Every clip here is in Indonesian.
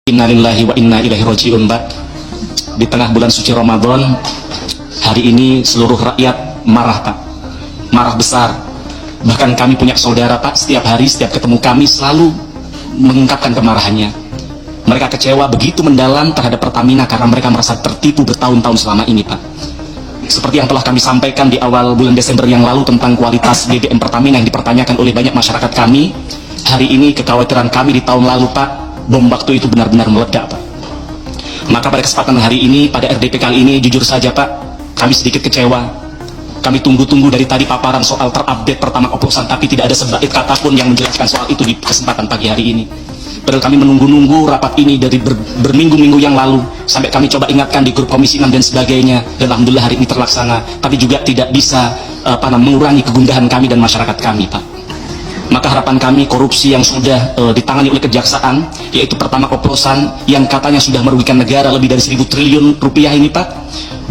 Innalillahi wa inna ilaihi raji'un, Mbak. Di tengah bulan suci Ramadan, hari ini seluruh rakyat marah, Pak. Marah besar. Bahkan kami punya saudara, Pak, setiap hari, setiap ketemu kami selalu mengungkapkan kemarahannya. Mereka kecewa begitu mendalam terhadap Pertamina karena mereka merasa tertipu bertahun-tahun selama ini, Pak. Seperti yang telah kami sampaikan di awal bulan Desember yang lalu tentang kualitas BBM Pertamina yang dipertanyakan oleh banyak masyarakat kami, hari ini kekhawatiran kami di tahun lalu, Pak, bom waktu itu benar-benar meledak, Pak. Maka pada kesempatan hari ini, pada RDP kali ini, jujur saja, Pak, kami sedikit kecewa. Kami tunggu-tunggu dari tadi paparan soal terupdate pertama oplosan, tapi tidak ada sebaik kata pun yang menjelaskan soal itu di kesempatan pagi hari ini. Padahal kami menunggu-nunggu rapat ini dari berminggu-minggu yang lalu, sampai kami coba ingatkan di grup Komisi 6 dan sebagainya, dan alhamdulillah hari ini terlaksana, tapi juga tidak bisa mengurangi kegundahan kami dan masyarakat kami, Pak. Maka harapan kami korupsi yang sudah ditangani oleh kejaksaan, yaitu pertama oplosan yang katanya sudah merugikan negara lebih dari 1.000 triliun rupiah ini, Pak,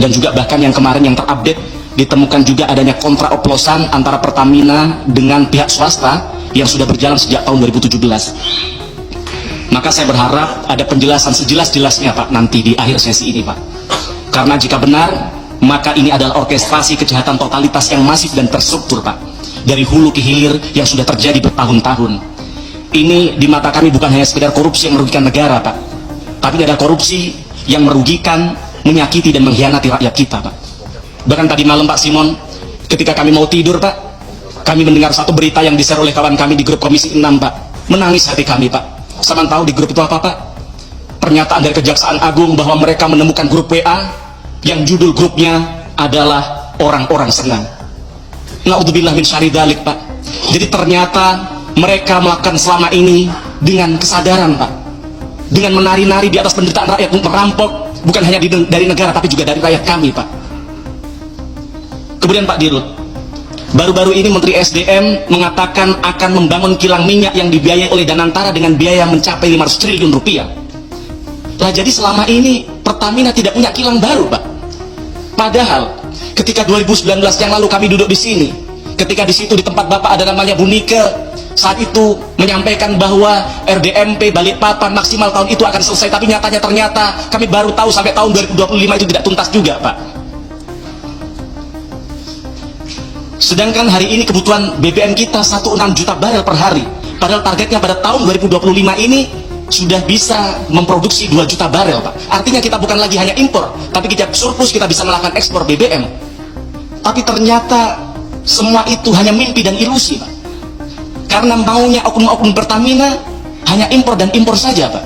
dan juga bahkan yang kemarin yang terupdate ditemukan juga adanya kontra oplosan antara Pertamina dengan pihak swasta yang sudah berjalan sejak tahun 2017. Maka saya berharap ada penjelasan sejelas-jelasnya, Pak, nanti di akhir sesi ini, Pak. Karena jika benar, maka ini adalah orkestrasi kejahatan totalitas yang masif dan terstruktur, Pak, dari hulu ke hilir yang sudah terjadi bertahun-tahun. Ini di mata kami bukan hanya sekedar korupsi yang merugikan negara, Pak, tapi ada korupsi yang merugikan, menyakiti dan mengkhianati rakyat kita, Pak. Bahkan tadi malam, Pak Simon, ketika kami mau tidur, Pak, kami mendengar satu berita yang di-share oleh kawan kami di grup Komisi 6, Pak. Menangis hati kami, Pak. Sama tahu di grup itu apa, Pak? Pernyataan dari Kejaksaan Agung bahwa mereka menemukan grup WA yang judul grupnya adalah orang-orang senang. Na'udzubillah min syarri dzalik, Pak. Jadi ternyata mereka melakukan selama ini dengan kesadaran, Pak, dengan menari-nari di atas penderitaan rakyat, untuk merampok bukan hanya dari negara tapi juga dari rakyat kami, Pak. Kemudian Pak Dirut, baru-baru ini Menteri SDM mengatakan akan membangun kilang minyak yang dibiayai oleh Danantara dengan biaya mencapai 500 triliun rupiah. Lah jadi selama ini Pertamina tidak punya kilang baru, Pak. Padahal ketika 2019 yang lalu kami duduk di sini, ketika di situ di tempat Bapak ada namanya Bu Nike, saat itu menyampaikan bahwa RDMP Balikpapan maksimal tahun itu akan selesai, tapi nyatanya ternyata kami baru tahu sampai tahun 2025 itu tidak tuntas juga, Pak. Sedangkan hari ini kebutuhan BBM kita 16 juta barel per hari, padahal targetnya pada tahun 2025 ini sudah bisa memproduksi 2 juta barel, Pak. Artinya kita bukan lagi hanya impor, tapi kita surplus, kita bisa melakukan ekspor BBM. Tapi ternyata semua itu hanya mimpi dan ilusi, Pak. Karena maunya oknum-oknum Pertamina hanya impor dan impor saja, Pak.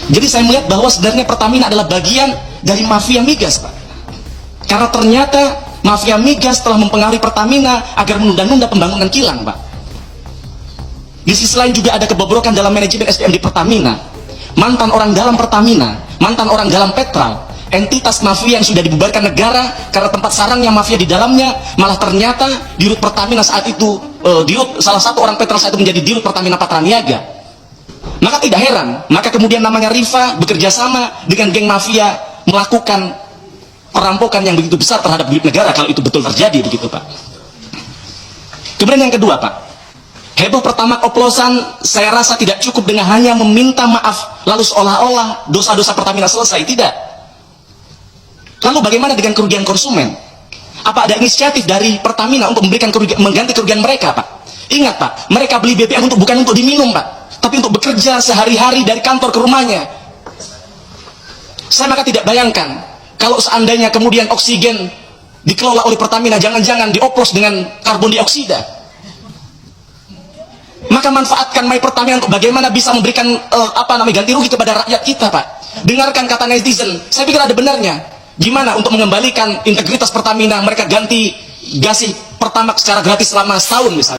Jadi saya melihat bahwa sebenarnya Pertamina adalah bagian dari mafia migas, Pak. Karena ternyata mafia migas telah mempengaruhi Pertamina agar menunda-nunda pembangunan kilang, Pak. Di sisi lain juga ada kebobrokan dalam manajemen SDM di Pertamina. Mantan orang dalam Pertamina, mantan orang dalam Petral, entitas mafia yang sudah dibubarkan negara karena tempat sarangnya mafia di dalamnya, malah ternyata dirut Pertamina saat itu, salah satu orang Petral saat itu menjadi dirut Pertamina Patraniaga. Maka tidak heran, maka kemudian namanya Rifa bekerja sama dengan geng mafia melakukan perampokan yang begitu besar terhadap duit negara, kalau itu betul terjadi begitu, Pak. Kemudian yang kedua, Pak, heboh pertama oplosan saya rasa tidak cukup dengan hanya meminta maaf lalu seolah-olah dosa-dosa Pertamina selesai. Tidak. Lalu bagaimana dengan kerugian konsumen? Apa ada inisiatif dari Pertamina untuk memberikan mengganti kerugian mereka, Pak? Ingat, Pak, mereka beli BBM bukan untuk diminum, Pak, tapi untuk bekerja sehari-hari dari kantor ke rumahnya. Saya maka tidak bayangkan kalau seandainya kemudian oksigen dikelola oleh Pertamina, jangan-jangan dioplos dengan karbon dioksida. Maka manfaatkan My Pertamina untuk bagaimana bisa memberikan ganti rugi kepada rakyat kita, Pak. Dengarkan kata netizen, saya pikir ada benarnya. Gimana untuk mengembalikan integritas Pertamina, mereka ganti gasi Pertamax secara gratis selama setahun misalnya.